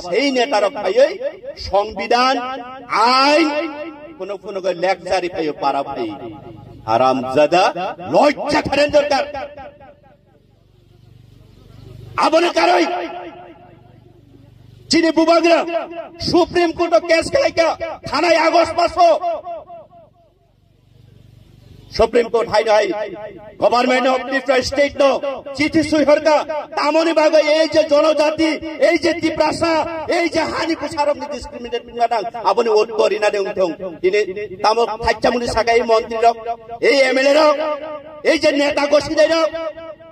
সেই নেতারক ভাই সংবিধান আইন কোন কোন লেকচারি ভাই পারা ভাই হারামজাদা লজ্জা করেন দরকার আবনে কারই চিনি বুবাগরা সুপ্রিম কোর্ট কেস খেলাইকা থানায় আগস্ট মাসো supreme court high high government of Tripura state নো চিঠি সইহরকা তামনি বাগে এই যে জনজাতি এই যে ত্রিপ্রাসা এই যে হানি প্রসারক ডিসক্রিমিনেট বিনাদাং আপনি ওট করি না দেউং থং দিনে তাম থাচ্চামুনি সাগাই মন্ত্রী রক এই এমএলএ রক এই যে নেতা গোষ্ঠী রক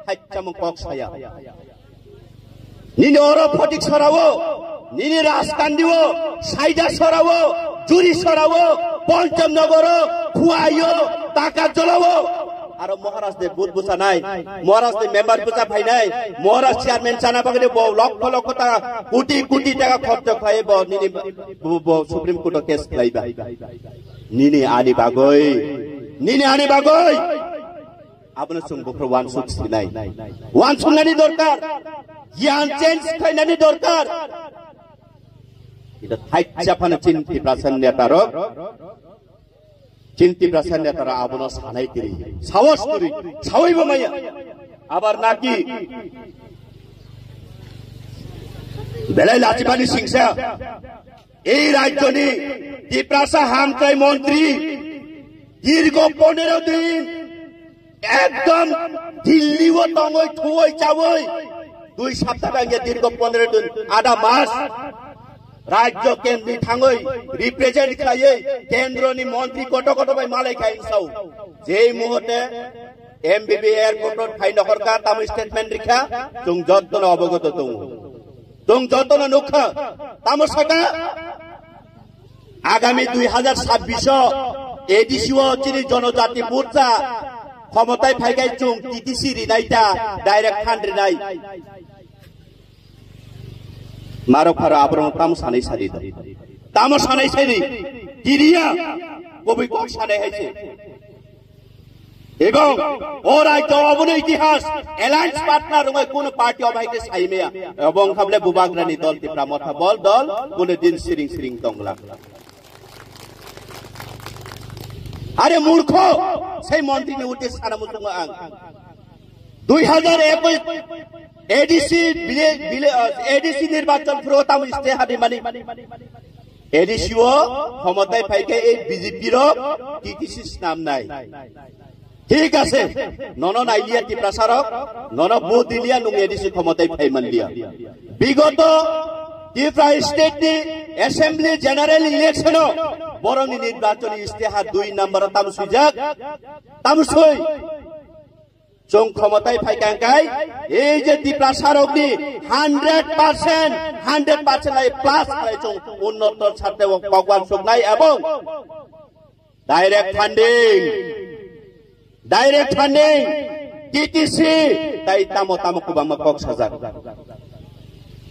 থাচ্চামু কক্সায়া নিনে অর ফটিক সরাও নিনে রাজকান্দিও সাইডা সরাও জুরি সরাও পঞ্চমনগর খুয়াইও টাকা জ্বলাও আর মহারাজ দে বুধ বুঝা নাই মহারাজ দে মেম্বার বুঝা ভাই নাই মহারাজ চেয়ারম্যান চানা বাগলে লক্ষ লক্ষ টাকা কোটি কোটি টাকা খরচ খাই নিনি সুপ্রিম কোর্ট কেস লাইবা নিনি আনি বাগই আপনার সঙ্গে ওয়ান সুক্সি নাই ওয়ান শুননানি দরকার জ্ঞান চেঞ্জ খাইনানি দরকার এটা থাইচাপানো চিন্তি প্রাসান নেতারা আবনো সানাই করি সাহস করি সাহইব মাইয়া আবার নাকি বেলাই লাচিপানি সিংসা এই রাজ্যনি ত্রিপ্রাসা হামক্রাই মন্ত্রী দীর্ঘ 15 দিন একদম দিল্লি ও টঙ্গই ঠুই চাবই 2 সপ্তাহ আগে দীর্ঘ 15 দিন আধা মাস রাজ্য কেন্দ্র থাঙ্গই রিপ্রেজেন্ট খাইয়ে কেন্দ্রনি মন্ত্রী কত কত ভাই মালাই খাই সাউ যেই মুহূর্তে এমবিবি এয়ারপোর্ট খাই নকরকা তাম স্টেটমেন্ট রিখা তুম যত্ন অবগত তুম যত্ন নুখা তাম সাকা আগামী 2026 এডিসিও চিনি জনজাতি মোর্চা ক্ষমতায় ফাইগাই চুং টিটিসি রিনাইটা ডাইরেক্ট ফান্ড রিনাই মারো ফারো আবরণ তাম সানাই সারি কিরিয়া কবি কক সানাই হয়েছে এবং ও রাজ্য অবন ইতিহাস অ্যালায়েন্স পার্টনার কোন পার্টি অবাইকে সাইমেয়া এবং খাবলে বুবাগ্রানি দল ত্রিপুরা মথা বল দল কোন দিন সিরিং দংলা আরে মূর্খ সেই মন্ত্রী নে উঠে সানামুতুঙ্গ আং 2021 এডিসি নির্বাচন প্রতাম ইস্তেহারি মানে এডিসিও ক্ষমতায় ফাইকে এই বিজেপির টিটিসি নাম নাই ঠিক আছে নন নাইলিয়া ত্রিপ্রাসারক নন বুথ দিলিয়া নুং এডিসি ক্ষমতায় ফাইমান দিয়া বিগত ত্রিপুরা স্টেট নি অ্যাসেম্বলি জেনারেল ইলেকশন বরংনি নির্বাচনী ইস্তেহার 2 নম্বর তামসুই চং ক্ষমতায় ফাইকাঙ্কাই এই যে ত্রিপ্রাসারকনি 100% লাই প্লাস করে চং উন্নতর ছাত্র ভগবান সুগনাই এবং ডাইরেক্ট ফান্ডিং টিটিসি তাই তামো কুবামা কক সাজা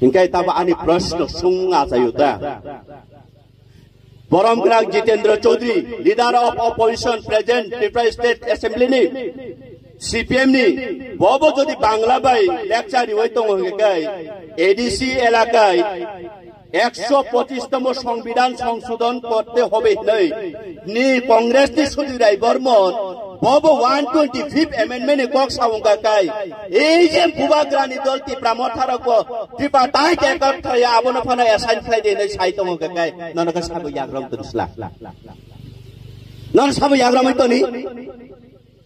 ইনকাই তাবা আনি প্রশ্ন সুঙ্গা যায়ুতা বরমগ্রাম Jitendra Chaudhury leader of opposition present Tripura state assembly নি সিপিএম নি বব যদি বাংলা বাই লেকচারি হইতো গাই এডিসি এলাকায় 125তম সংবিধান সংশোধন করতে হবে নি কংগ্রেস নি সুধীরাই বর্মন বব 125 অ্যামেন্ডমেন্ট কক সাউঙ্গা কাই এই যে বুবাগ্রানি দল ত্রিপুরা মথারক ত্রিপুরা তাই কেকট থাই আবন ফানা অ্যাসাইন খাই দেনে সাইতম গাই ননকা সাবু ইয়াগ্রাম তুসলা নন সাবু ইয়াগ্রাম হইতো নি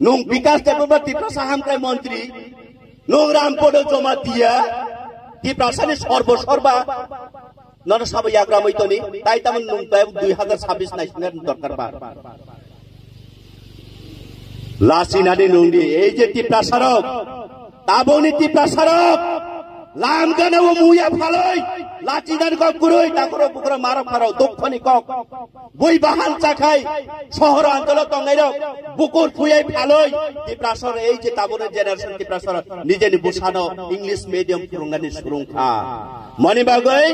নুং বিকাশ দেববর্মা ত্রিপ্রাসা হামক্রাই মন্ত্রী নুং রামপদ জমা দিয়া ত্রিপ্রাসানি সর্বসর্বা নন সাবু ইয়াগ্রাম হইতো নি তাই তামন নুং 2026 ন্যাশনাল দরকার বা লাসিনানি নুংদি এই যে ত্রিপ্রাসারক তাবনি ত্রিপ্রাসারক লাম গানাও মুয়া ফালই লাচিদার কক গুরুই তাকরো বুকরো মারো ফারো দক্ষনি কক বই বাহান চাখাই শহর অঞ্চল তঙ্গাইরক বুকুর ফুয়াই ফালই ত্রিপ্রাসার এই যে তাবনের জেনারেশন ত্রিপ্রাসার নিজেনি বুসানো ইংলিশ মিডিয়াম ফুরুঙ্গানি সুরুংখা মনি বাগৈ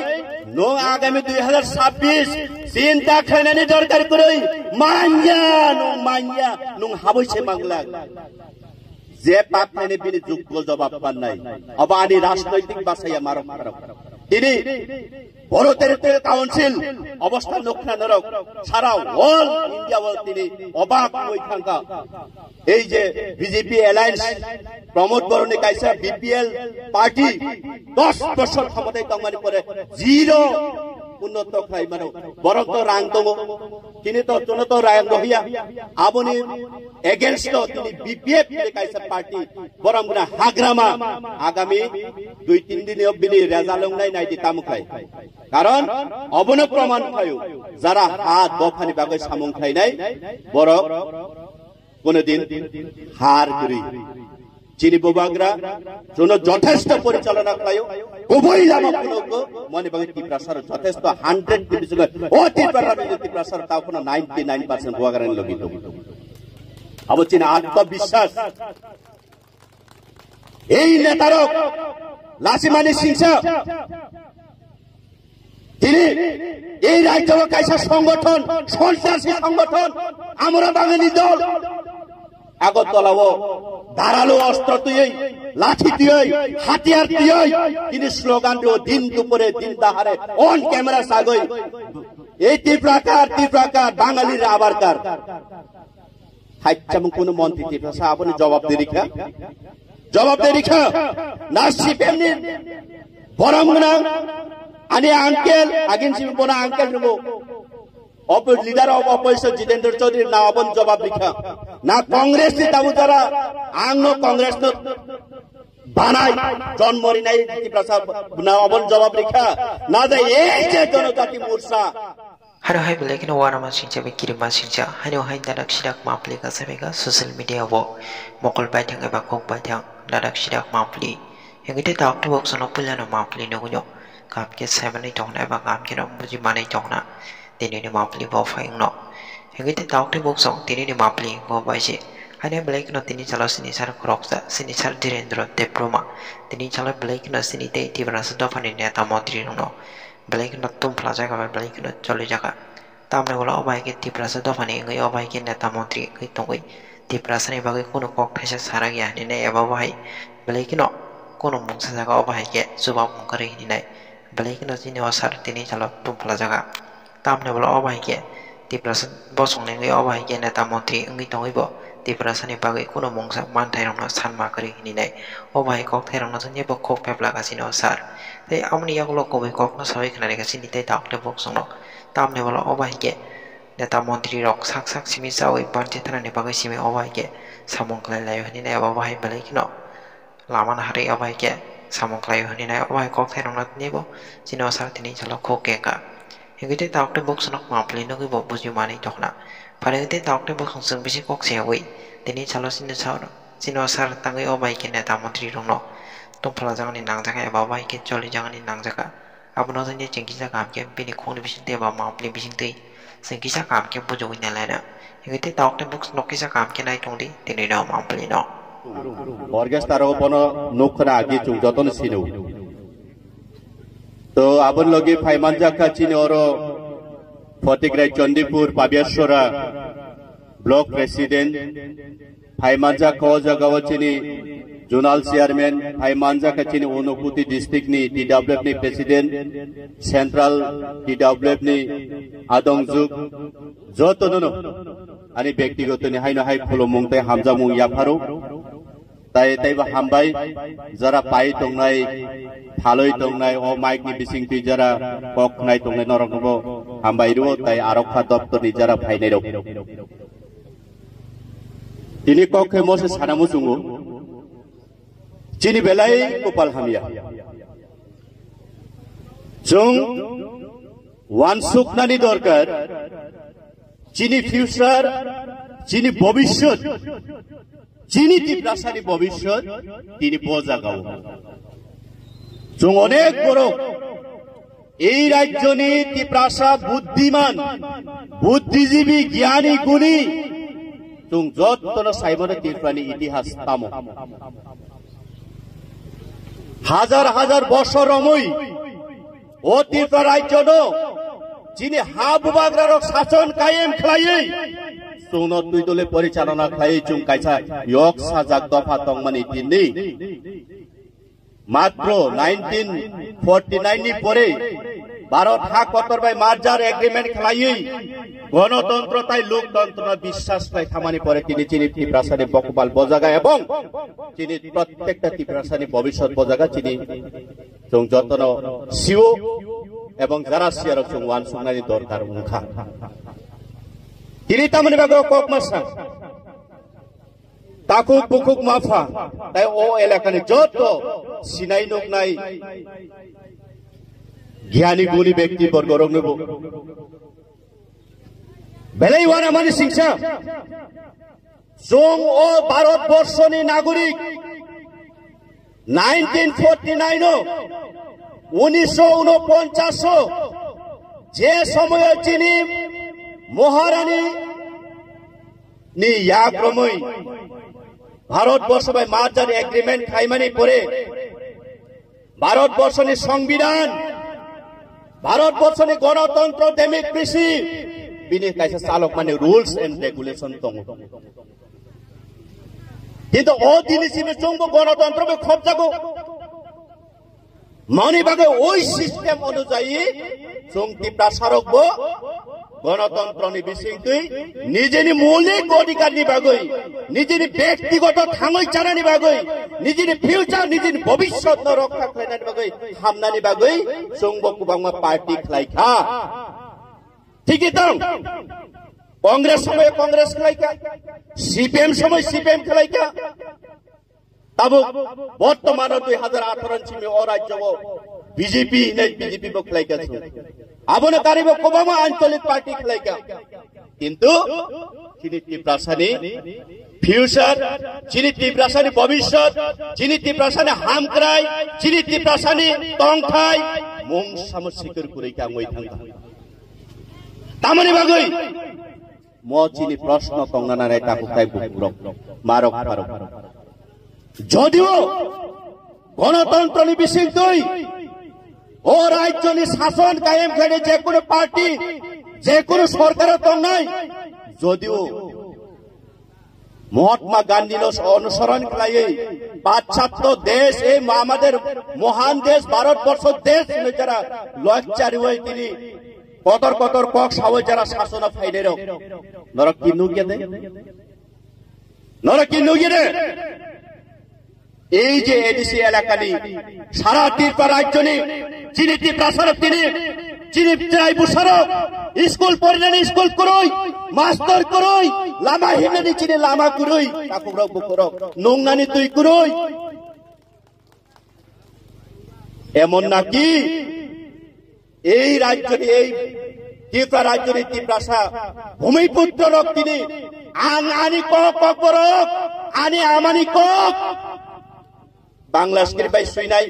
নো আগামী 2026 চিন্তা খাইনানি দরকার করই মাঞ্জা নুং হাবইছে বাংলা যে পাপ নাইনে বিনি যোগ্য জবাব পান নাই অবা আনি রাজনৈতিক বাসাইয়া মারক তিনি বড় টেরিটরি কাউন্সিল অবস্থা লক্ষণ নরক সারা অল ইন্ডিয়া তিনি অবাক হয়ে থাকা এই যে বিজেপি অ্যালায়েন্স প্রমোদ বরণী কাইসা বিপিএল পার্টি 10 বছর ক্ষমতায় তংমানি পরে জিরো উন্নত খাই মানে বরং তো রাং দङ তিনি তো জনতো রাং রহিয়া আবনি এগেইনস্ট তিনি বিপিএফ কাইসা পার্টি বরং গুনা হাগ্রামা আগামী 2-3 দিনে অবিনি রেজাল্ট নাই নাইতি তামুখাই কারণ অবন প্রমাণ পায়ু যারা হাত দফানি বাগে সামং খাই নাই বরং কোনদিন হার করি চিনি ববাগ্রা জন্য যথেষ্ট পরিচালনা খায়ো খুবই লাভ মনে বাগে ত্রিপ্রাসার যথেষ্ট 100% ও ত্রিপ্রাসার তাও কোনো 99% বগারেন লগিত আবো চিনা আত্মবিশ্বাস এই নেতারক লাসিমানি সিংসা তিনি এই রাজ্য কাইসা সংগঠন সন্ত্রাসী সংগঠন আমরা বাঙালি দল আগরতলাও ধারালো অস্ত্র তুই লাঠি তুই হাতিয়ার তুই তিনি স্লোগান দিও দিন দুপুরে দিন দাহারে অন ক্যামেরা সাগই এই ত্রিপ্রাকার বাঙালির আবারকার হাইচাম কোন মন্ত্রী ত্রিপ্রাসা আপনি জবাব দে রিখা না সিপিএমনি বরমনা আনি আঙ্কেল আগিন সিমি বনা আঙ্কেল নগো leader of opposition Jitendra Chaudhury না অবন জবাব লিখা না কংগ্রেস তাবু যারা আংনো কংগ্রেস বানাই জন্মরি নাই না অবন জবাব লিখা না দেয় এই যে জনজাতি মোর্চা Haro hai belai kena wana masing jabe kirim masing ja hano hai dadak sidak mapli ka sabega social media wo mokol baithang eba kok baithang dadak sidak mapli engite tak tu bok sono pulano mapli no gunyo kap ke 7 ni tong eba kam ke no buji manai tong na tini ni mapli bo faing no engite tak tu bok song tini ni mapli go baise hane belai kena tini chala sini sar kroksa sini sar direndra deproma tini chala belai kena sini te tibrasa dofani neta mantri no belai kena tum plaza ka belai kena choli jaga tamne bola obai ke tiprasa dofani ngai obai ke neta mantri kai tongoi tiprasa ni bagai kono kok thaisa sara ya ni ne eba bai belai kena kono mungsa jaga obai ke subab mungkari ni nai belai kena sini wasar tini chala tum plaza ka tamne bola obai ke tiprasa bosong ne ngai obai ke neta mantri ngai tongoi bo tiprasa ni bagai kono mungsa mantai rong san ma kari ni nai obai kok thai rong na je bok pepla ka sini wasar te amni yak lo ko be kok na sawi khna ka sini te tak le bok song no tamne bola obai ke neta mantri rok sak simi sawi parti thana ne bagai simi obai ke samong klai lai ni ne obai belai kino laman hari obai ke samong klai ni ne obai kok thai rong na ne bo sini wasar tini chalo kho ke ka engite tak le bok sonok mapli no ki bo buji mani tokna parengite tak le bok song bisi kok se wi tini chalo sini wasar tangai obai ke neta mantri rong no tongphala jangan ni nang jaga eba bai ke choli jangan ni nang jaga abono jane chengkisa kam ke bini khoni bising te ba mapli bising te sengkisa kam ke bojo ina lana engite tak te box nokisa kam ke nai tongdi tini no mapli no orgas taro bono nokhna agi chung joton sinu to abon logi phaimanja ka chini oro Fotigrai Chandipur Pabyashora Block President Phaimanja ko jagawa chini Zonal Chairman Phaimanja ka chini Unoputi District ni TWF ni President Central TWF ni Adongjuk joto no ani ব্যক্তিগত ni haino hai pholo mungtai hamja mung yafaru tai ba hambai jara pai tongnai phaloi tongnai o mic ni bising tui jara kok nai tongnai norokbo hambai ru tai arokha doptor ni jara phainai rok tini kokhe mose sanamu sungu chini belai Gopal Hamia jung wansuk nani dorkar chini future chini bobishot chini tiprasani bobishot tini bojagao jung onek boro এই রাজ্য নি তিপ্রাসা বুদ্ধিমান বুদ্ধিজীবী জ্ঞানী গুণী তুং যতন সাইমনে তিরপ্রানি ইতিহাস তামো হাজার বছর রমই ও তিপ্রা রাজ্য যিনি হাবুবাগ্রার শাসন কায়েম খালাই তুং দুই দলে পরিচালনা খাই চুং কাইছা ইয়ক সাজাক দফা তংমানি তিননি মাত্র 1949 नि পরে ভারত হা কতরবাই মার্জার এগ্রিমেন্ট খালাই গণতন্ত্র তাই লোকতন্ত্র বিশ্বাস তাই খামানি পরে তিনি চিনি ত্রিপ্রাসানি বকবাল বজাগা এবং চিনি প্রত্যেকটা ত্রিপ্রাসানি ভবিষ্যৎ বজাগা চিনি जों যতন সিও এবং যারা সিয়ারক जों ওয়ান সুংনানি দরকার উনখা তিনি তামনি বাগো ককমাসা তাকুক বুকুক মাফা তাই ও এলাকানি যত সিনাই নকনাই জ্ঞানী গুণী ব্যক্তি বর্গ রংনব বেলাই ওয়ানা মানে সিংসা जों ও ভারতবর্ষনি নাগরিক 1949 1949 যে সময় চিনি মহারানী নি ইয়াক্রমই ভারতবর্ষ বাই মার্জার এগ্রিমেন্ট খাইমানি পরে ভারতবর্ষনি সংবিধান ভারতবর্ষনি গণতন্ত্র ডেমোক্রেসি বিনি কাইসা চালক মানে রুলস এন্ড রেগুলেশন দङ কিন্তু ও দিনিসিমে जों গণতন্ত্রকে খবজাগো মানি বাগে ওই সিস্টেম অনুযায়ী जों ত্রিপ্রাসারক গণতন্ত্রনি বিসিংতৈ নিজেনি মৌলিক অধিকারনি বাগৈ নিজেনি ব্যক্তিগত থাঙৈ চারানি বাগৈ নিজেনি ফিউচার নিজেনি ভবিষ্যৎ রক্ষা খাইনানি বাগৈ হামনানি বাগৈ जों বকুবাংমা পার্টি খাইখা ঠিকই দং কংগ্রেস সময় কংগ্রেস খাইখা সিপিএম সময় সিপিএম খাইখা তাবো বর্তমান 2018 সিমে ও রাজ্য বিজেপি নাই বিজেপি বক খাইখা আবনে কারিব কোবামা আঞ্চলিক পার্টি খাইখা কিন্তু চিনি ত্রিপ্রাসানি ফিউচার চিনি ত্রিপ্রাসানি ভবিষ্যৎ চিনি ত্রিপ্রাসানি হামক্রাই চিনি ত্রিপ্রাসানি টংথাই মুং সামসিকর কুরাইকা মই থাঙ্গা তামনি বাগৈ ম চিনি প্রশ্ন তংনা নাই তাকু তাই বুকরক মারক ফারক যদিও গণতন্ত্রনি বিসিংতৈ ও রাজ্যনি শাসন কায়েম করে যে কোনো পার্টি যে কোনো সরকারের তং নাই যদিও মহাত্মা গান্ধীর অনুসরণ খাই পাশ্চাত্য দেশ এই আমাদের মহান দেশ ভারতবর্ষ দেশ যারা লজ্জারি হয়ে তিনি কতর কতর কক সাবই যারা শাসন ফাইদের নরক কি নুগিয়ে দে নরক কি নুগিয়ে দে এই যে এডিসি এলাকানি সারা ত্রিপুরা রাজ্যনি চিনি ত্রিপ্রাসারক তিনি চিনি ত্রাই বুসারক স্কুল পড়লেনি স্কুল করই মাস্টার করই লামা হিনেনি চিনি লামা করই কাকুরক বুকুরক নোংনানি তুই করই এমন নাকি এই রাজ্যনি এই ত্রিপুরা রাজ্যনি ত্রিপ্রাসা ভূমিপুত্র রক তিনি আনি কক ককরক আনি আমানি কক বাংলা স্ক্রিপ্ট বাই সুইনাই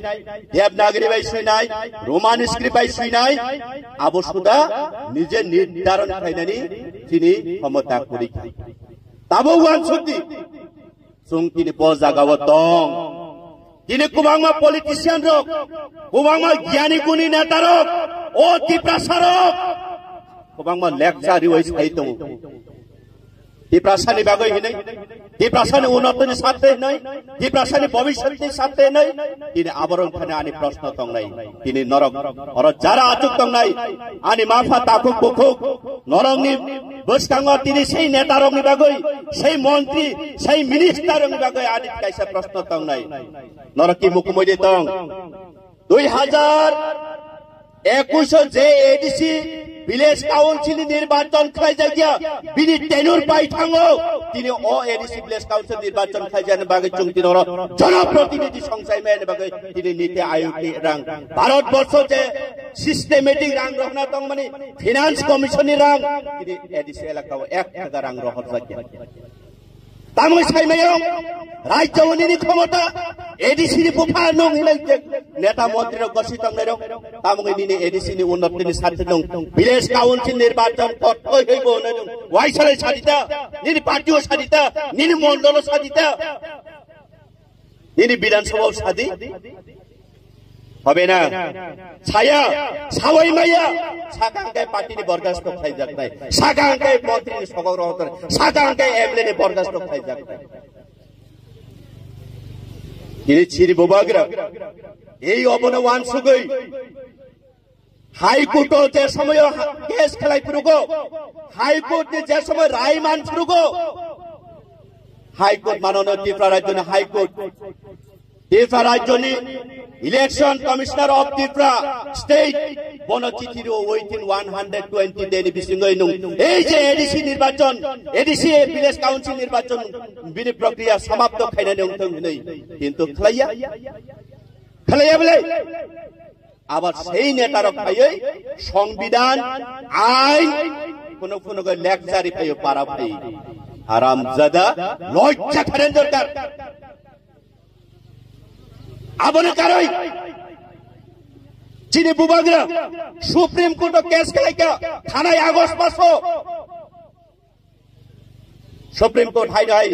দেবনাগরী বাই সুইনাই রোমান স্ক্রিপ্ট বাই সুইনাই আবশ্যকতা নিজে নির্ধারণ খাইনানি তিনি ক্ষমতা করি তাবো ওয়ান সত্যি जों তিনি বজাগাও দং তিনি কুবাংমা পলিটিশিয়ান রক কুবাংমা জ্ঞানী গুণী নেতা রক ও ত্রিপ্রাসারক কুবাংমা লেকচারি ওই সাইতো ত্রিপ্রাসানি বাগৈ হিনাই ত্রিপ্রাসানি উন্নতির সাথে নাই ত্রিপ্রাসানি ভবিষ্যতের সাথে নাই তিনি আবরণ খানে আনি প্রশ্ন তং নাই তিনি নরক আর যারা আচুক তং নাই আনি মাফা তাকুক বুকুক নরংনি বসকাঙ্গ তিনি সেই নেতা রংনি বাগৈ সেই মন্ত্রী সেই মিনিস্টার রংনি বাগৈ আনি কাইসা প্রশ্ন তং নাই নরক কি মুকুমই তং 2021 যে এডিসি ভিলেজ কাউন্সিল নির্বাচন খাই জায়গা বিনি টেনুর পাই থাঙ্গো তিনি ও এডিসি ভিলেজ কাউন্সিল নির্বাচন খাই জানে বাগে চুংতি নর জনপ্রতিনিধি সংসদ মেনে বাগে তিনি নীতি আয়োগ রাং ভারতবর্ষ যে সিস্টেমেটিক রাং রহনা তং মানে ফিনান্স কমিশনের রাং তিনি এডিসি এলাকাও 1 টাকা রাং রহত জায়গা তামই সাইমায়ং রাজ্যনি ক্ষমতা এডিসি নি বুফা নং হিলাই নেতা মন্ত্রী গসিত নাই তামই নিনি এডিসি নি উন্নতিনি সাথে নং ভিলেজ কাউন্সিল নির্বাচন কতই হইব নং ওয়াইসালে সাদিতা নিনি পার্টিও সাদিতা নিনি মন্ডল সাদিতা নিনি বিধানসভা সাদি হবে না ছায়া সাওয়াই মাইয়া সাগাঙ্গাই পার্টিনি বরখাস্ত খাই যাকতাই সাগাঙ্গাই মন্ত্রীনি সগর রহতর সাগাঙ্গাই এমএলএ নি বরখাস্ত খাই যাকতাই তিনি চিরি বোবাগ্রা এই অবনে ওয়ান সুগৈ হাইকোর্ট যে সময় কেস খেলাই ফুরুগো হাইকোর্ট যে সময় রায় মান ফুরুগো হাইকোর্ট মাননীয় ত্রিপুরা রাজ্য হাইকোর্ট ত্রিপুরা রাজ্য election commissioner of Tripura state বনচিঠির উইথিন 120 ডে বিসিঙ্গই নুং এই যে এডিসি নির্বাচন এডিসি ভিলেজ কাউন্সিল নির্বাচন বিনি প্রক্রিয়া সমাপ্ত খাইনা নেউথং নেই কিন্তু খেলাইয়া বলে আবার সেই নেতার খাইয়ে সংবিধান আইন কোন কোন লেকচারি খাইয়ে পারা ভাই হারামজাদা লজ্জা করেন দরকার আবনে কারই চিনি বুবাগ্রা সুপ্রিম কোর্ট কেস খেলাইকা থানায় আগস্ট মাসো সুপ্রিম কোর্ট হাই নাই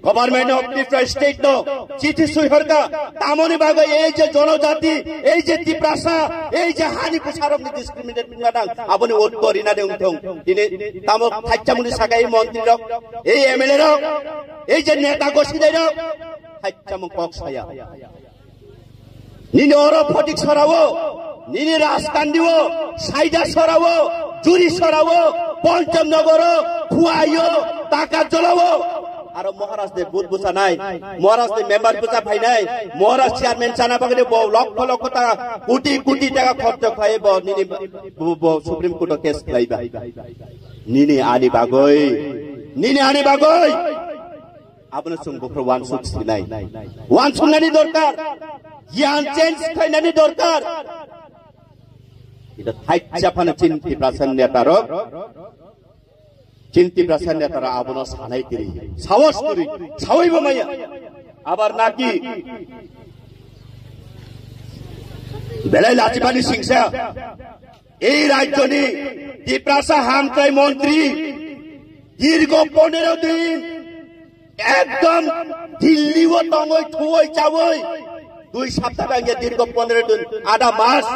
গভর্নমেন্ট অফ ত্রিপুরা স্টেট নো চিঠি সুইহরকা তামনি বাগে এই যে জনজাতি এই যে ত্রিপ্রাসা এই যে হানি প্রসারক ডিসক্রিমিনেট মিনাদাং আবনি ওট করিনা দেউথং দিনে তামক থাচ্চামুনি সাগাই মন্ত্রী রক এই এমএলএ রক এই যে নেতা গোষ্ঠী রক থাচ্চামু কক্সায়া নিনে অর ফটিক সরাবো নিনে রাজকান্দিও সাইডা সরাবো জুরি সরাবো পঞ্চমনগর খুয়াইও টাকা জ্বলাবো আর মহারাষ্ট্রে বুথ বুঝা নাই মহারাষ্ট্রে মেম্বার বুঝা ভাই নাই মহারাষ্ট্র চেয়ারম্যান চানা বাগানে লক্ষ লক্ষ টাকা কোটি কোটি টাকা খরচ খাইব নিনে সুপ্রিম কোর্ট কেস খাইবা নিনে আনি বাগই আপনার সঙ্গে ওয়ান সুক্সি নাই ওয়ান সুনানি দরকার জ্ঞান চেঞ্জ খাইনানি দরকার এটা থাইচাফানে চিন্তি প্রাসান নেতারা আবনা সানাই করি সাহস করি সাহইব মাইয়া আবার নাকি বেলাই লাচিপানি সিংসা এই রাজ্যনি ত্রিপ্রাসা হামক্রাই মন্ত্রী দীর্ঘ 15 দিন একদম দিল্লি ও টঙ্গই ঠুই চাবই 2 সপ্তাহ আগে দীর্ঘ 15 দিন আধা মাস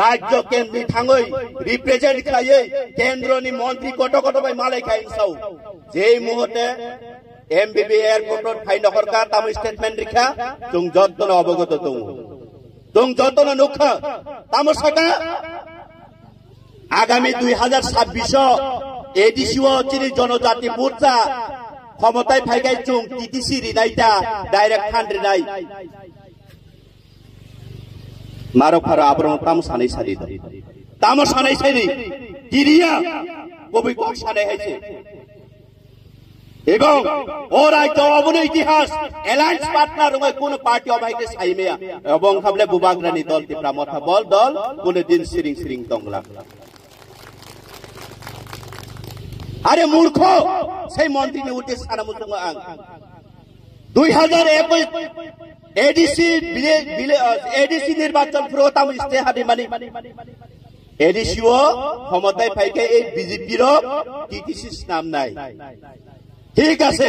রাজ্য কেন্দ্র থাঙ্গই রিপ্রেজেন্ট খাইয়ে কেন্দ্রনি মন্ত্রী কত ভাই মালাই খাই সাউ যেই মুহূর্তে এমবিবি এয়ারপোর্ট খাই নকরকা তাম স্টেটমেন্ট রিখা তুং যতন অবগত তুং যতন নুখা তাম সাকা আগামী 2026 এডিসিও চিনি জনজাতি মোর্চা ক্ষমতায় ফাইগাই চুং টিটিসি রিনাইটা ডাইরেক্ট ফান্ড রিনাই মারো ফারো আবরণ তাম সানাই সারি কিরিয়া কবি কক সানাই হয়েছে এবং ও রাজ্য অবন ইতিহাস অ্যালায়েন্স পার্টনার কোন পার্টি অবাইকে সাইমেয়া এবং খাবলে বুবাগ্রানি দল ত্রিপুরা মথা বল দল কোন দিন সিরিং দংলা আরে মূর্খ সেই মন্ত্রী উঠে সারা মুসলিম আং 2021 এডিসি নির্বাচন প্রতাম ইস্তেহারি মানে এডিসিও ক্ষমতায় পাইকে এই বিজেপির টিটিসি নাম নাই ঠিক আছে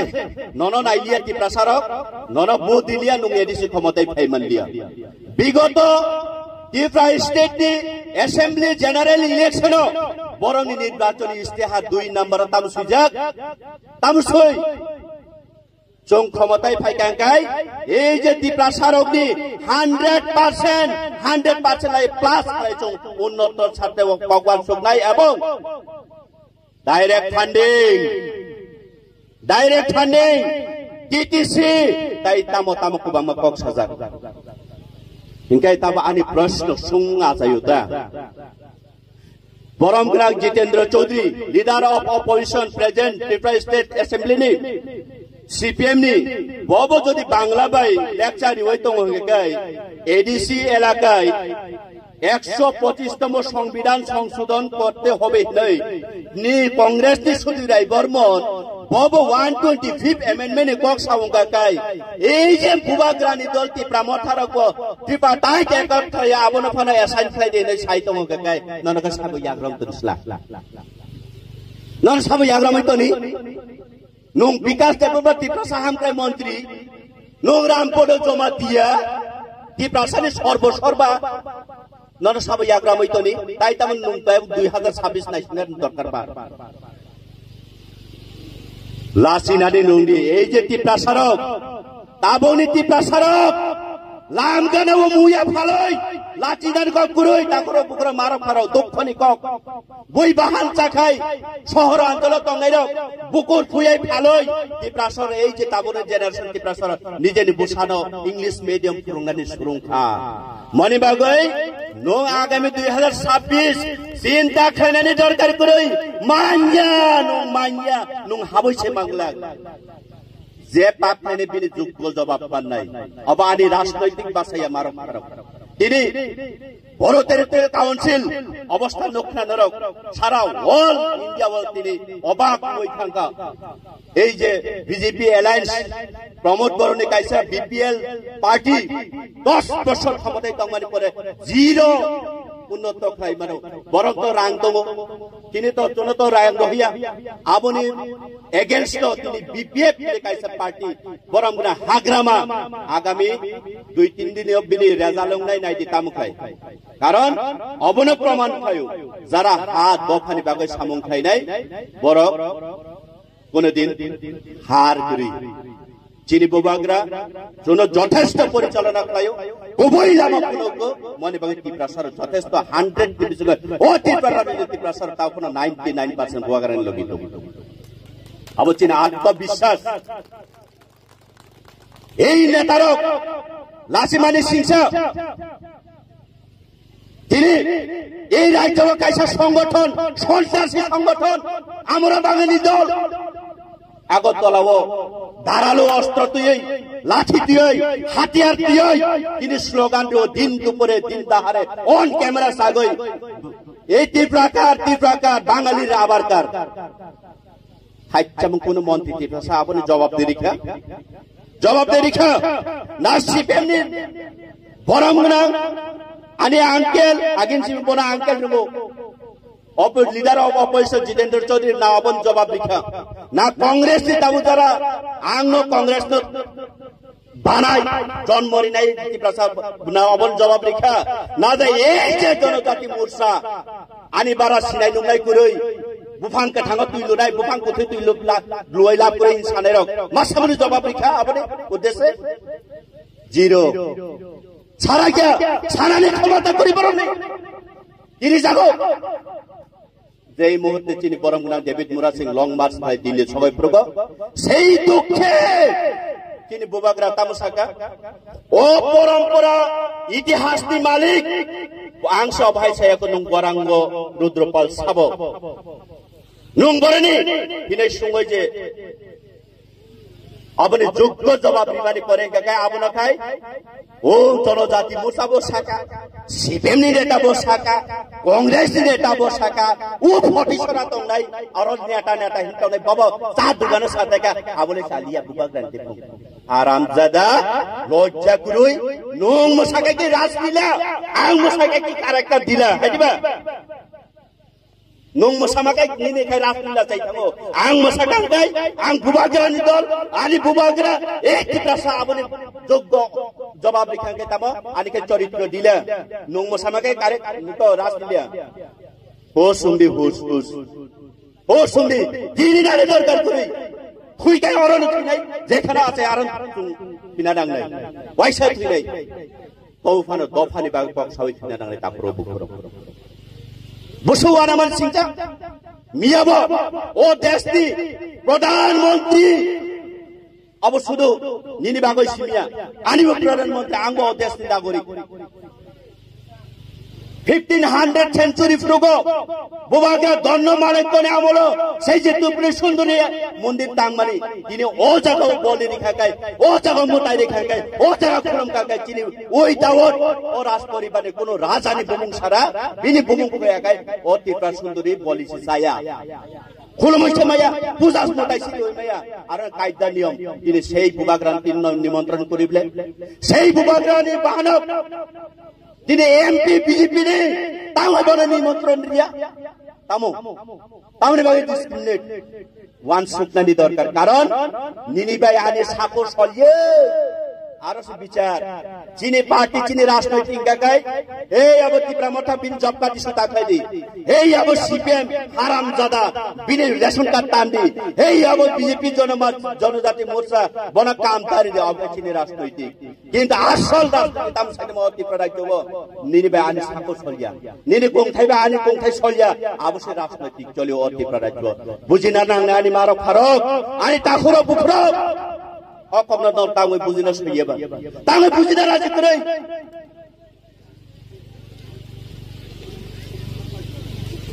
নন আইলিয়া কি প্রচারক নন বুথ দিলিয়া নুং এডিসি ক্ষমতায় পাই মানলিয়া বিগত ত্রিপুরা স্টেট নি অ্যাসেম্বলি জেনারেল ইলেকশন বরং নির্বাচনী ইস্তেহার 2 নম্বর তামসুই চং ক্ষমতায় ফাইকাঙ্কাই এই যে ত্রিপুরা সারকনি 100% প্লাস চং উন্নত ছাত্র ভগবান সুগনাই এবং ডাইরেক্ট ফান্ডিং টিটিসি তাই তামো কুবাম কক সাজাক हिंकाय तब आनी प्रश्न सुंगा जायुदा बरमग्राग Jitendra Chaudhury leader of opposition present Tripura state assembly नि सीपीएम नि बबो जदि बांग्ला बाई लेक्चार होइतो होगाय एडीसी एलाकाय 125তম সংবিধান সংশোধন করতে হবে নি কংগ্রেস নি সুদিরাই বর্মন ববো 125th অ্যামেন্ডমেন্ট কক সাউঙ্গাকাই এই যে বুবাগ্রানি দল ত্রিপুরা মথারক ত্রিপুরা তাই কেকর থায়া আবন ফানা অ্যাসাইন খাই দেনে সাইতো হগাকাই ননকা সাবো ইয়াগ্রাম তুসলা নন সাবো ইয়াগ্রাম হইতনি নুং বিকাশ দেববা ত্রিপুরা সাহামকাই মন্ত্রী নুং রামপদ জমা দিয়া ত্রিপুরা সানি সর্বসর্বা নন সাবো ইয়াগ্রাম হইতনি তাই তামন নুং 2026 ন্যাশনাল দরকার বা লাসিনাদি নুংদি এই যে ত্রিপুরা সারক তাবনি টিপ্রাসারক লামগানা ও মুয়া ফালই লাচিদান কক গুরুই তাকর পুকুর মারক ফারাও দক্ষিণী কক বই বাহান চাখাই শহর অঞ্চল তঙ্গাইরক বুকুর ফুয়াই ফালই টিপ্রাসার এই যে তাবনের জেনারেশন টিপ্রাসার নিজে বুসানো ইংলিশ মিডিয়াম ফুরুঙ্গানি সুরুংখা মনি বাগৈ নো আগামী 2026 চিন্তা খাইনানি দরকার কই মাঞ্জা নো হাবইছে বাংলা যে পাপ মেনে বিনি যোগ্য জবাব পান নাই অবানি রাজনৈতিক বাছাইয়া মারক তিনি বড় টেরিটরি কাউন্সিল অবস্থা নক্ষা নরক সারা অল ইন্ডিয়া ওয়াল তিনি অবাক হই থাকা এই যে বিজেপি অ্যালায়েন্স প্রমোদ বরণী কাইসা বিপিএল পার্টি 10 বছর ক্ষমতায় তংমানি পরে জিরো উন্নত খাই মানে বরং তো রাং দङ তিনি তো জনতো রাং রহিয়া আবনি এগেইনস্ট তিনি বিপিএফ কাইসা পার্টি বরং গুনা হাগ্রামা আগামী 2-3 দিনে অবিনি রেজাল্ট নাই নাই দিতামখাই কারণ অবন প্রমাণ হয় যারা হাত দফানি বাগৈ সামং খাই নাই বরং কোনদিন হার করি চিনি বুবাগ্রা জন্য যথেষ্ট পরিচালনা পায় খুবই লাভজনক মনে বাগে টিপ্রাসার যথেষ্ট 100% ও টিপ্রাসার তাও কোনো 99% বুবাগ্রান লগিত আবো চিনি আত্মবিশ্বাস এই নেতারক লাসিমানি সিংসা তিনি এই রাজ্য কাইসা সংগঠন সন্ত্রাসী সংগঠন আমরা বাঙালি দল আগরতলাও ধারালো অস্ত্র তুই লাঠি তুই হাতিয়ার তুই তিনি স্লোগান দিও দিন দুপুরে দিন দাহারে অন ক্যামেরা সাগই এই তীব্রাকার বাঙালির আবারকার হাইচাম কোন মন্ত্রী তীব্রাসা আপনি জবাব দে রিখা নাসিব এমনি বরমনা আনি আঙ্কেল আগিন সিম বনা আঙ্কেল নবো leader of opposition Jitendra Chaudhury না অবন জবাব লিখা না কংগ্রেস নি তাবু যারা আংনো কংগ্রেস ন বানাই জন্মরি নাই টিপ্রাসার না অবন জবাব লিখা না দে এই যে জনজাতি মোর্চা আনি বারা সিনাই নুনাই কই বুফাং কা থাঙ্গ তুই লুনাই বুফাং কোথে তুই লুই লাভ করে ইনসানে রক মাসামনি জবাব লিখা আপনি উদ্দেশ্যে জিরো ছাড়া কি ছাড়ানি ক্ষমতা করি বরং তিনি জাগো যেই মুহূর্তে তিনি বরমগুনা David Mura Singh long March ভাই দিল্লি সবাই প্রগ সেই দুঃখে তিনি বুবাগ্রা তামসাকা ও পরম্পরা ইতিহাস নি মালিক আংশ ভাই সায়াক নুং গরাঙ্গ রুদ্রপাল সাব নুং বরনি তিনি সঙ্গে যে আপনি যোগ্য জবাব বিমানি করেন কাকা আপনা খাই ও জনজাতি মোর্চা বসাকা সিপিএম নি নেতা বসাকা কংগ্রেস নি নেতা বসাকা ও ফটিসরা তো নাই আর নেতা হিতাও নাই বাবা চা দোকানের সাথে কা আপনি চালিয়া বুবাগ্রা দেখো আরামজাদা লজ্জা কুরুই নুং মশাকা কি রাজলীলা আং মশাকা কি ক্যারেক্টার দিলা হাইবা নুং মশামাকাই নিনে খাই রাজলীলা চাই থাকো আং মশাকা গাই আং বুবাগ্রা নি দল আনি বুবাগ্রা এই টিপ্রাসা আপনি যোগ্য জবাব লিখাকে তামা আনিকে চরিত্র দিলা নুং মশামাকাই ক্যারেক্টার তো রাজলীলা হোস সুন্দি দিনি না দরকার করি খুইকাই অরণ নাই যেখানে আছে আরন বিনা ডাং নাই ওয়াইসা তুই নাই কৌফানো দফানি বাগ পক সাউই বিনা ডাং নাই তা প্রভু করো বসুয়ানা মান সিংটা মিয়াব ও দেশনি প্রধানমন্ত্রী অব শুধু নিনি বাগৈ সিমিয়া আনিব প্রধানমন্ত্রী আঙ্গ ও দেশনি নাগরিক 1500 সেঞ্চুরি ফ্রুগো বুবাগ্রা দন্ন মালিকনে আমল সেই যে তুপনি সুন্দরী মন্দির তাংমারি তিনি ও জায়গা বলি রেখাকাই ও জায়গা মোটাই রেখাকাই ও জায়গা খুলম কাকাই তিনি ওই দাওত ও রাজ পরিবারে কোন রাজানি বুমুং সারা বিনি বুমুং কয়াকাই ও ত্রিপুরা সুন্দরী বলিছে ছায়া খুলমইছে মায়া পূজাস মোটাইছি ওই মায়া আর কায়দা নিয়ম তিনি সেই বুবাগ্রান তিন নিমন্ত্রণ করিবলে সেই বুবাগ্রানি বাহনক তিনি এমপি বিজেপি নে তাও বনে নিমন্ত্রণ দিয়া তামনে বাগে ডিসক্রিমিনেট ওয়ান সুকনানি দরকার কারণ নিনিবাই আনে সাকো সলিয়ে आरो से विचार चीनी पार्टी चीनी राजनैतिक गाय हे अब तिप्रा मोटा बिन जब का दिशा ताखाइदी हे अब सीपीएम हारामजादा बिन रेशन कार्ड तान्दी हे अब बीजेपी जनजाति मोर्चा बना काम तारी दे अब चीनी राजनैतिक किंतु आसल राजनैतिक ताम साइड में तिप्रा राज्य वो निने बे आने साको सोलिया निने कोंथाइ बे आने कोंथाइ सोलिया अब से राजनैतिक चलियो और तिप्रा राज्य बुझिना नांगानी मारो फरक आनी ताखुरो बुखरो अकमना दर तांगै बुझिना सयेबा तांगै बुझिना राजी करे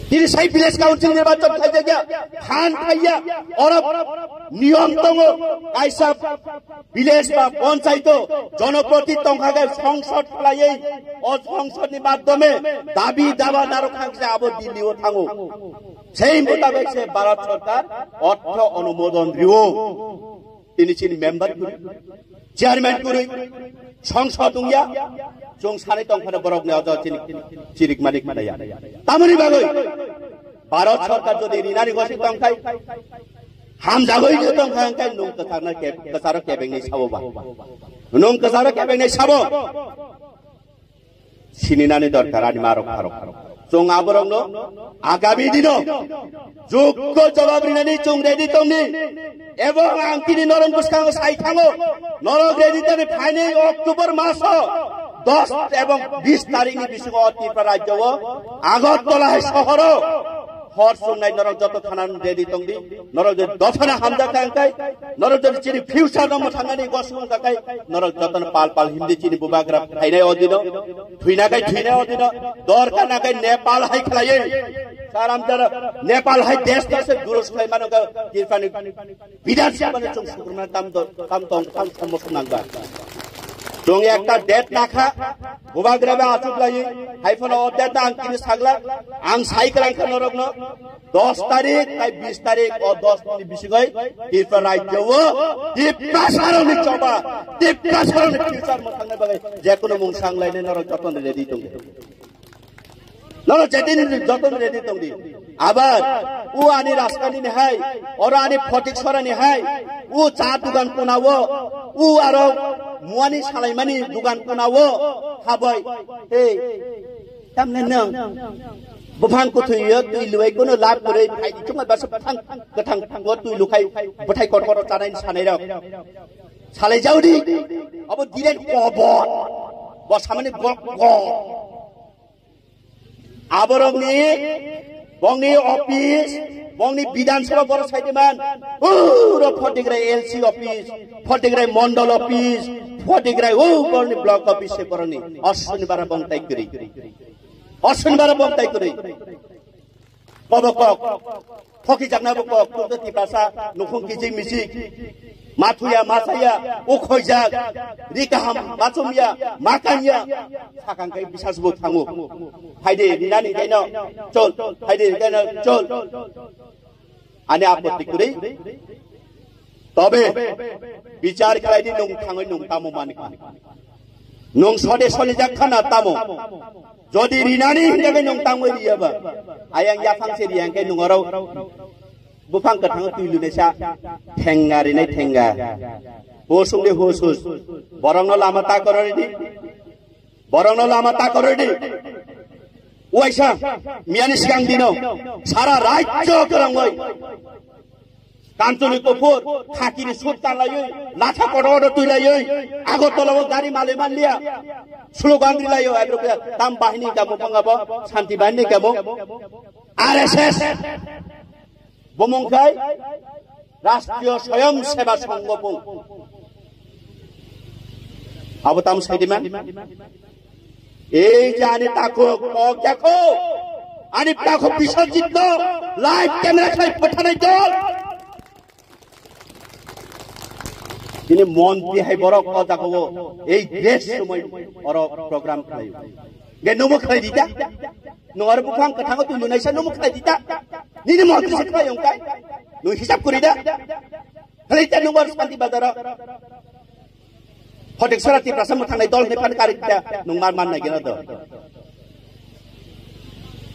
दिनै साइ भिलेज काउन्सिल निर्वाचन खाइदे गया खान खाइया और नियम दङ काइसा भिलेज बा पञ्चायत जनप्रति तंखागे संसद खालायै ओ संसदनि माध्यमे दाबी दावा नारखांसे आबो दिल्लीओ थाङो সেই মোতাবেক সে ভারত সরকার অর্থ অনুমোদন দিও তিনি চিনি মেম্বার করে চেয়ারম্যান করে সংসদ উইয়া जों सानै तंखाने बरक ने अजा चिरिक मालिक मानाया तामनि बागै भारत सरकार जदि रिनानि गसि तंखाय हाम जागै जे तंखाय नं कसार केबेंनि साबोबा नं कसार केबेंनि साबो सिनिनानि दरकार आनि मारक फारक जों आबरंनो आगामी दिनो যোগ্য জবাব রিনানি जों रेडी तंनि এবং आंतिनि नरम बुसखांगो साइथांगो नरक रेडी तने फाइनै अक्टोबर मास 10 এবং 20 तारिखनि बिसुङाव त्रिपुरा राज्यआव आगरतला शहर हर सुननाय नरक जत थाना रेडी तंदि नरक दफना हामजा कांकाय नरक जत चिनि फ्यूचर नम थांगानि गसुं काकाय नरक जतन पाल पाल हिन्दी चिनि बुबाग्रा फाइनाय अदिनो थुइनाकाय अदिनो दरका नाकाय नेपाल हाय खलायै सारामजार नेपाल हाय देश दसे दुरुस खाय मानका तिरफानि विधानसभानि जों सुग्रमा काम समस्या नांगा जों एकटा डेट नाखा बुबाग्राबा आचुकलायै हाइफोन डेट आं किनि सागला आं साइकेल आंखा नरकनो 10 तारिख काय 20 तारिख और 10 नि बिसिगै त्रिपुरा राज्यआव त्रिपुरा सारनि चबा त्रिपुरा सारनि फ्यूचर म थांनाय बागै जेकुनो मुं सांलायने नरक जतन रेडी दं नरक जतन रेडी दं आबार उ आनि राजकानि नेहाय और आनि फटिक सरानि हाय उ चा दुकान कोनावो उ आरो मुवानि सालायमानि दुकान कोनावो हाबाय हे तामने नों बुफां कुथुयो तुइ लुइखौनो लाब करे फाइदि चुङा बास फां गथां थांगो तुइ लुखाय बथाय कटकट जानायनि सानाय रक सालाय जाउदि अब दिरेन कबत बसामानि गक आबरंनि बंनि ऑफिस बंनि विधानसभा बर साइडमान पुरो फटिग्राय एलसी ऑफिस फटिग्राय मंडल ऑफिस फटिग्राय ओ बरनि ब्लॉक ऑफिस से बरनि अश्विनी बारा बंताय करी बबक फकी जागना बक तो तिपासा नुखुं किजि मिसि माथुया मासाया ओखयजाक रिकाहाम माचुमिया माकानिया साकांकाय बिसासबो थाङो फाइदे रिनानि गायनो चल फाइदे गायनो चल आने आपत्ति करै तबे विचार खालायदि नं थाङै नं तामो मानिका नं सदे सले जाखाना तामो जदि रिनानि हिंगागै नं ताङै रियाबा आयां याफांसे रियांगै नंगराव बुफां कथां तुइलुनेसा ठेंगा रिनाय ठेंगा होसुंदे होसुस बरंनो लामा ता करैदि ओइसा मियानि सिगां दिनो सारा राज्य करंगै कामचुलि कपुर खाकिनि सुत्तान लायै लाथा कटकट तुइलायै आगरतलाव गारि माले मानलिया स्लोगान दिलायो एग्रोपिया ताम बाहिनी गामो पंगाबो शान्ति बाहिनी गामो आरएसएस बमंखाय राष्ट्रीय स्वयं सेवा संघ बुं अब ताम साइदिमान এই যে আনি তাকো দেখো আনি তাকো বিসর্জিত লাইভ ক্যামেরা খাই পাঠানাই দল তিনি মন্ত্রী হাই বড় কথা কব এই দেশ সময় অর প্রোগ্রাম খাই গে নমো খাই দিতা নর বুফাং কথা তুই লুনাইছা নমো খাই দিতা নিনি মন্ত্রী সে খাই অংকাই নই হিসাব করি দা খালিতা নমর শান্তি বাজার फटिक सराति प्रासम थांनाय दल नेपाल कारिता नंमार मान नागिरा the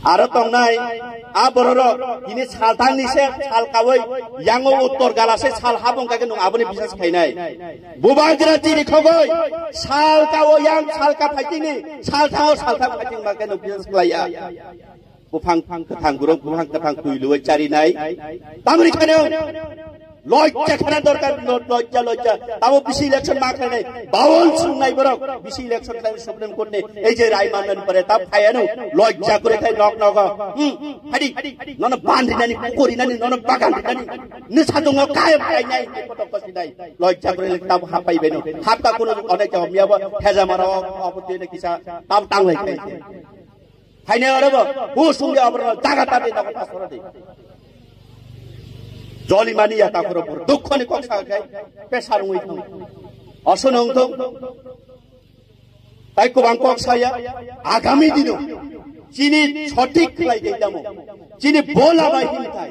Aro tongnai abororo ini saltang nise sal kawai yango uttor galase sal habong kage nung aboni business khainai bubagra tiri khogoi sal kawo yang sal ka phaiting sal thang phaiting ma kage nung business klaya bufang kathang gurung bufang kathang tuiloi cari nai tamri khane লজ্জা খানা দরকার লজ্জা তাও BC election মাখলে নাই বাউল শুনাই বরক BC election খাই supreme court নে এই যে রায় মানন পরে তা ফায়ানো লজ্জা করে তাই নক হাডি নন বান্ধি নানি করি নানি নন বাগান নানি নিছা দङ কায় ফাই নাই কত কষ্ট নাই লজ্জা করে তা হাপাইবে ন হাপকা কোন অনেক মিয়াব হেজা মারা আপত্তি নে কিসা তাম টাংলাই খাই ফাইনে আরব হু সুঙ্গে আবর জায়গা তাতে knock পাসরা they Jolly mania tapur dukhani koksa kai pesar ngui thang asonong thong tai ko bang koksa ya agami dino chini sotik khlai dei damo chini bola bai hin thai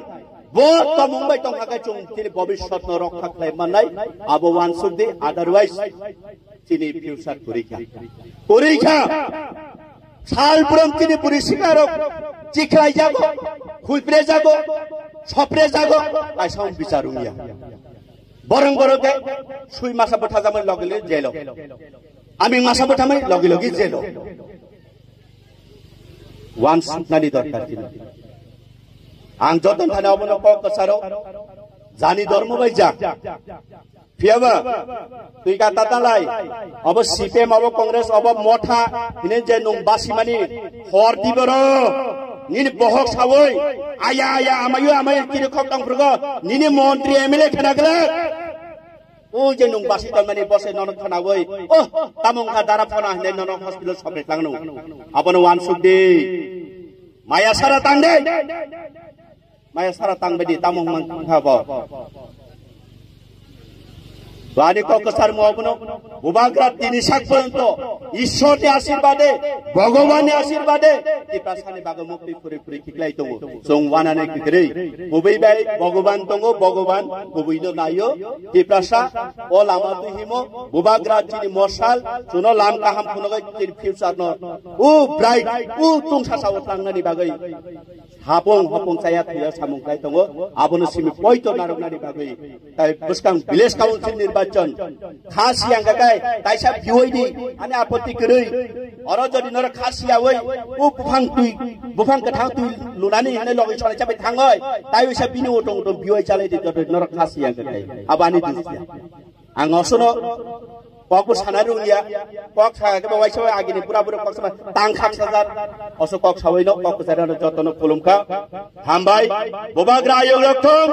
bo to mumbai tong haga chung chini bobishot no rokha khlai manai abo wan sukde otherwise chini future porikha sal puram chini puri sikarok chiklai jago khuipre jago সপরে যাগো আইসাম বিচারুমিয়া বরং বরকে সুই মাসা বঠা জামাই লগলে jail আমি মাসা বঠামাই লগে লগে jail one সুনানি দরকার ছিল আং যতন থানে অবন কক কসারো জানি ধর্ম বাই যা ফিয়াবা তুই কাতা তালাই অব সিপিএম অব কংগ্রেস অব মঠা ইনে যে নং বাসিমানি হর Dibar Nini bohok sawoi, ayah amayu kiri kok tang pergo, nini menteri MLA kena gelak. Oh jenung basi tan mani bose nono kena woi, oh tamung kadara pona nen nono hospital sampai langnu. Apa no wan sudi, maya sara tang deh, maya sara tang bedi tamung mangkabo. Bani kok kesar mau puno, bubagrat ini sak pento, Ishwar asyirwade, Bhagavan asyirwade, di prasane bago mukti puri kiklai tongo, song wanane kikri, bubai bai Bhagavan tongo, Bhagavan, bubai no nayo, di prasa, all amatu himo, bubagrat ini morsal, suno lam kaham puno kai future no, bright, tung sasa utang nani bagai. Hapong saya tidak samung kai tongo, abono simi poito narok nani bagai, tai buskang village council nirbacon, khas yang gagai, tai sab juoi di, ane apoti kerui, orang jadi nora khas ya woi, bufang ketang tui lunani ane logi soalnya capai tangoi, tai sab bini utong juoi cale di jadi nora khas yang gagai, abani tu sih, angosono Kok sanaru ya, kok saya ke bawah sawai agini pura-pura kok sama tangkap saja, oso kok sawai no kok saya ada jotono kulumka, hambai, bobagra ayog lokthong,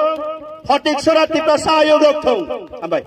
hotik surat tipasa ayog lokthong, hambai.